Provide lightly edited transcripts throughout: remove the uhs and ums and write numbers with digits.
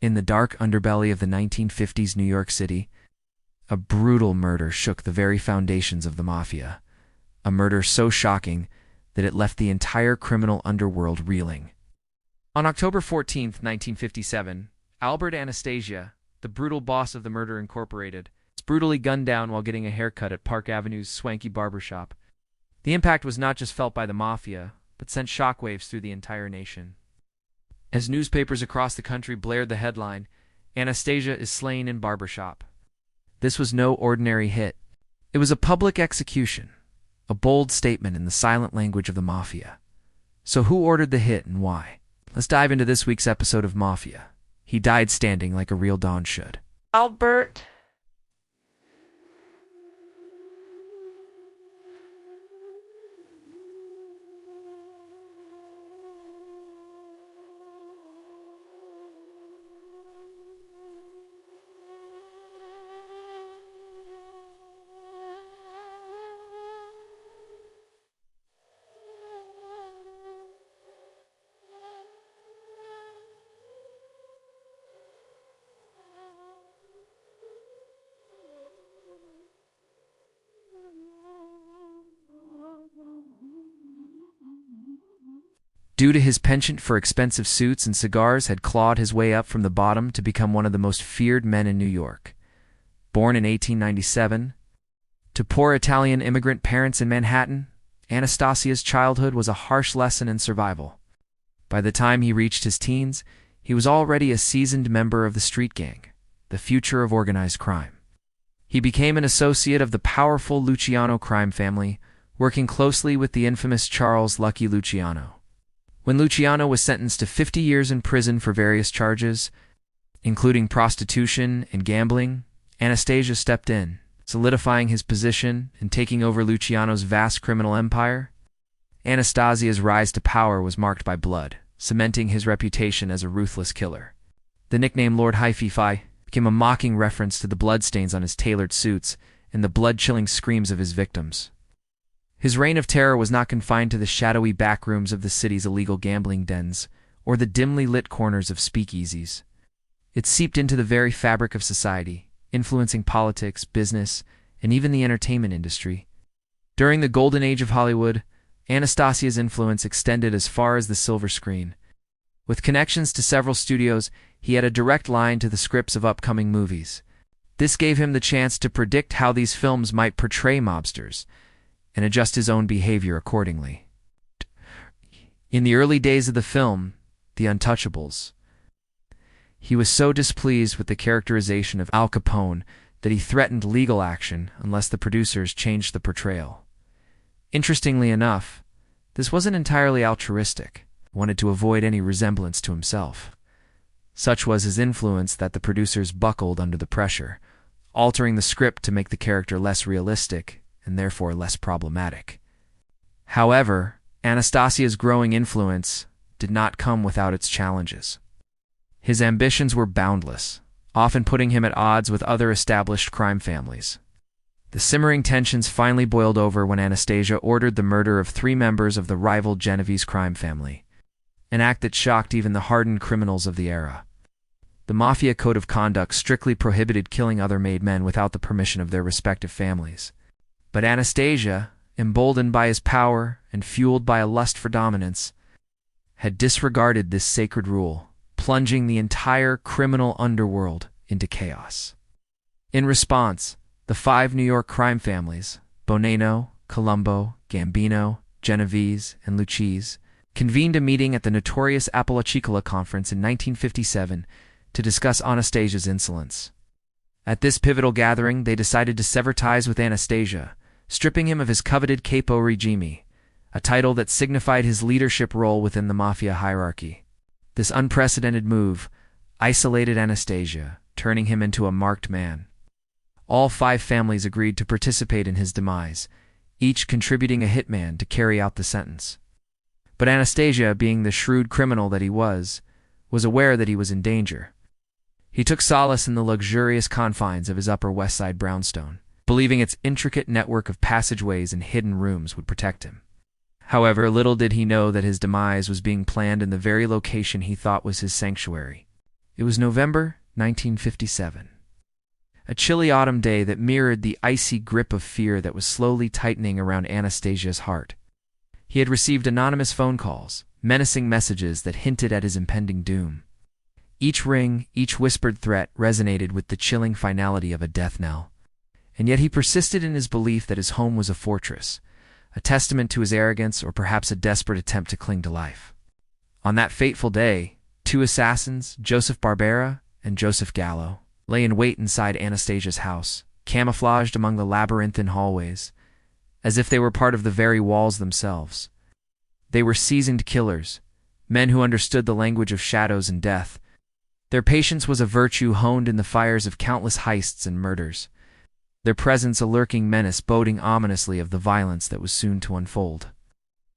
In the dark underbelly of the 1950s New York City, a brutal murder shook the very foundations of the Mafia, a murder so shocking that it left the entire criminal underworld reeling. On October 14, 1957, Albert Anastasia, the brutal boss of the Murder Incorporated, was brutally gunned down while getting a haircut at Park Avenue's swanky barbershop. The impact was not just felt by the Mafia, but sent shockwaves through the entire nation. As newspapers across the country blared the headline, "Anastasia is slain in barbershop," this was no ordinary hit. It was a public execution, a bold statement in the silent language of the Mafia. So who ordered the hit and why? Let's dive into this week's episode of Mafia. He died standing like a real Don should. Albert. Due to his penchant for expensive suits and cigars, had clawed his way up from the bottom to become one of the most feared men in New York. Born in 1897, to poor Italian immigrant parents in Manhattan, Anastasia's childhood was a harsh lesson in survival. By the time he reached his teens, he was already a seasoned member of the street gang, the future of organized crime. He became an associate of the powerful Luciano crime family, working closely with the infamous Charles "Lucky" Luciano. When Luciano was sentenced to 50 years in prison for various charges, including prostitution and gambling, Anastasia stepped in, solidifying his position and taking over Luciano's vast criminal empire. Anastasia's rise to power was marked by blood, cementing his reputation as a ruthless killer. The nickname Lord Hi-Fi became a mocking reference to the bloodstains on his tailored suits and the blood-chilling screams of his victims. His reign of terror was not confined to the shadowy backrooms of the city's illegal gambling dens or the dimly lit corners of speakeasies. It seeped into the very fabric of society, influencing politics, business, and even the entertainment industry. During the golden age of Hollywood, Anastasia's influence extended as far as the silver screen. With connections to several studios, he had a direct line to the scripts of upcoming movies. This gave him the chance to predict how these films might portray mobsters, and adjust his own behavior accordingly. In the early days of the film, The Untouchables, he was so displeased with the characterization of Al Capone that he threatened legal action unless the producers changed the portrayal. Interestingly enough, this wasn't entirely altruistic. He wanted to avoid any resemblance to himself. Such was his influence that the producers buckled under the pressure, altering the script to make the character less realistic and therefore less problematic. However, Anastasia's growing influence did not come without its challenges. His ambitions were boundless, often putting him at odds with other established crime families. The simmering tensions finally boiled over when Anastasia ordered the murder of 3 members of the rival Genovese crime family, an act that shocked even the hardened criminals of the era. The Mafia code of conduct strictly prohibited killing other made men without the permission of their respective families. But Anastasia, emboldened by his power and fueled by a lust for dominance, had disregarded this sacred rule, plunging the entire criminal underworld into chaos. In response, the 5 New York crime families, Bonanno, Colombo, Gambino, Genovese, and Lucchese, convened a meeting at the notorious Apalachicola Conference in 1957 to discuss Anastasia's insolence. At this pivotal gathering, they decided to sever ties with Anastasia, stripping him of his coveted capo regime, a title that signified his leadership role within the Mafia hierarchy. This unprecedented move isolated Anastasia, turning him into a marked man. All 5 families agreed to participate in his demise, each contributing a hitman to carry out the sentence. But Anastasia, being the shrewd criminal that he was aware that he was in danger. He took solace in the luxurious confines of his Upper West Side brownstone, believing its intricate network of passageways and hidden rooms would protect him. However, little did he know that his demise was being planned in the very location he thought was his sanctuary. It was November 1957. A chilly autumn day that mirrored the icy grip of fear that was slowly tightening around Anastasia's heart. He had received anonymous phone calls, menacing messages that hinted at his impending doom. Each ring, each whispered threat resonated with the chilling finality of a death knell. And yet he persisted in his belief that his home was a fortress, a testament to his arrogance or perhaps a desperate attempt to cling to life. On that fateful day, two assassins, Joseph Barbera and Joseph Gallo, lay in wait inside Anastasia's house, camouflaged among the labyrinthine hallways, as if they were part of the very walls themselves. They were seasoned killers, men who understood the language of shadows and death. Their patience was a virtue honed in the fires of countless heists and murders, their presence a lurking menace boding ominously of the violence that was soon to unfold.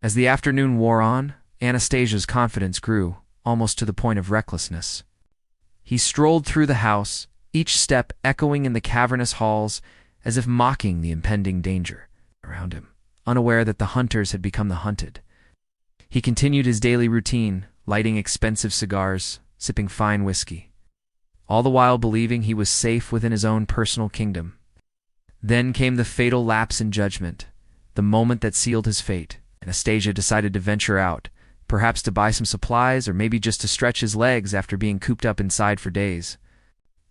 As the afternoon wore on, Anastasia's confidence grew, almost to the point of recklessness. He strolled through the house, each step echoing in the cavernous halls as if mocking the impending danger around him, unaware that the hunters had become the hunted. He continued his daily routine, lighting expensive cigars, sipping fine whiskey, all the while believing he was safe within his own personal kingdom. Then came the fatal lapse in judgment, the moment that sealed his fate. Anastasia decided to venture out, perhaps to buy some supplies or maybe just to stretch his legs after being cooped up inside for days.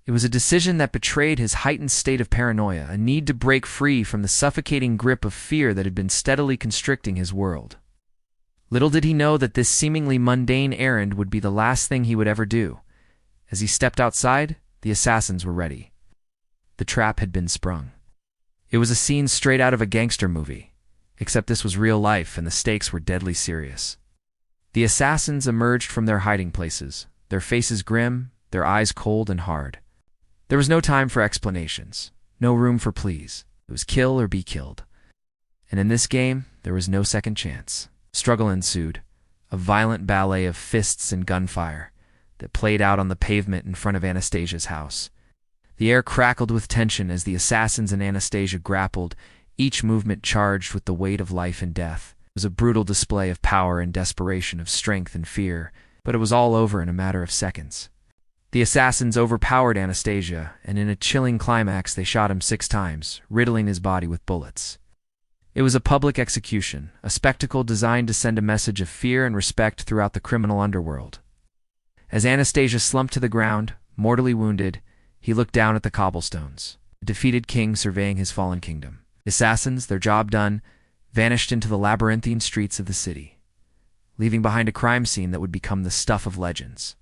It was a decision that betrayed his heightened state of paranoia, a need to break free from the suffocating grip of fear that had been steadily constricting his world. Little did he know that this seemingly mundane errand would be the last thing he would ever do. As he stepped outside, the assassins were ready. The trap had been sprung. It was a scene straight out of a gangster movie, except this was real life and the stakes were deadly serious. The assassins emerged from their hiding places, their faces grim, their eyes cold and hard. There was no time for explanations, no room for pleas. It was kill or be killed. And in this game, there was no second chance. Struggle ensued, a violent ballet of fists and gunfire that played out on the pavement in front of Anastasia's house. The air crackled with tension as the assassins and Anastasia grappled, each movement charged with the weight of life and death. It was a brutal display of power and desperation, of strength and fear, but it was all over in a matter of seconds. The assassins overpowered Anastasia, and in a chilling climax they shot him 6 times, riddling his body with bullets. It was a public execution, a spectacle designed to send a message of fear and respect throughout the criminal underworld. As Anastasia slumped to the ground, mortally wounded, he looked down at the cobblestones, a defeated king surveying his fallen kingdom. The assassins, their job done, vanished into the labyrinthine streets of the city, leaving behind a crime scene that would become the stuff of legends.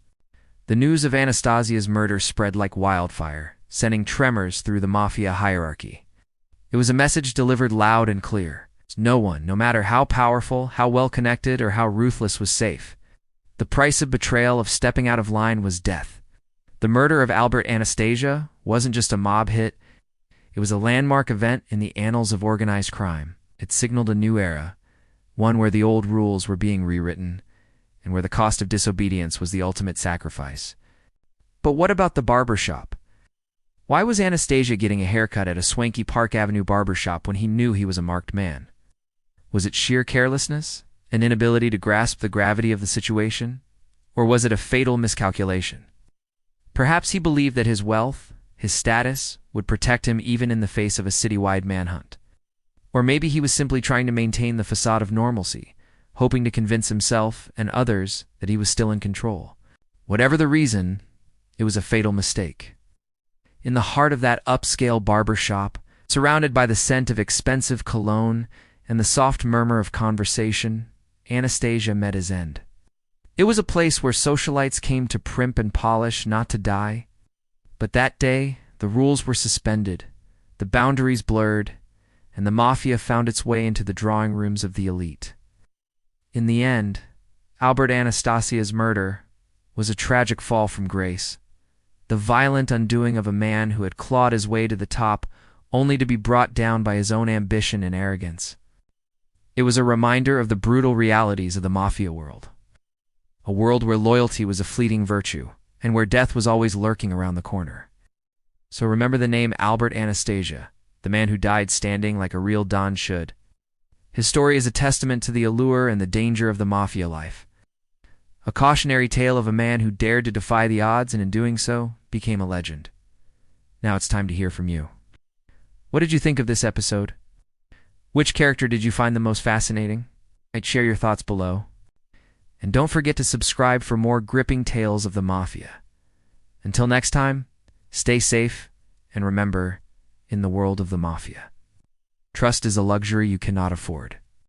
The news of Anastasia's murder spread like wildfire, sending tremors through the Mafia hierarchy. It was a message delivered loud and clear. No one, no matter how powerful, how well-connected, or how ruthless, was safe. The price of betrayal, of stepping out of line, was death. The murder of Albert Anastasia wasn't just a mob hit. It was a landmark event in the annals of organized crime. It signaled a new era, one where the old rules were being rewritten, and where the cost of disobedience was the ultimate sacrifice. But what about the barbershop? Why was Anastasia getting a haircut at a swanky Park Avenue barbershop when he knew he was a marked man? Was it sheer carelessness, an inability to grasp the gravity of the situation? Or was it a fatal miscalculation? Perhaps he believed that his wealth, his status, would protect him even in the face of a citywide manhunt. Or maybe he was simply trying to maintain the facade of normalcy, hoping to convince himself and others that he was still in control. Whatever the reason, it was a fatal mistake. In the heart of that upscale barber shop, surrounded by the scent of expensive cologne and the soft murmur of conversation, Anastasia met his end. It was a place where socialites came to primp and polish, not to die. But that day, the rules were suspended, the boundaries blurred, and the Mafia found its way into the drawing rooms of the elite. In the end, Albert Anastasia's murder was a tragic fall from grace, the violent undoing of a man who had clawed his way to the top only to be brought down by his own ambition and arrogance. It was a reminder of the brutal realities of the Mafia world. A world where loyalty was a fleeting virtue, and where death was always lurking around the corner. So remember the name Albert Anastasia, the man who died standing like a real Don should. His story is a testament to the allure and the danger of the Mafia life. a cautionary tale of a man who dared to defy the odds and in doing so became a legend. Now it's time to hear from you. What did you think of this episode? Which character did you find the most fascinating? I'd share your thoughts below. And don't forget to subscribe for more gripping tales of the Mafia. Until next time, stay safe, and remember, in the world of the Mafia, trust is a luxury you cannot afford.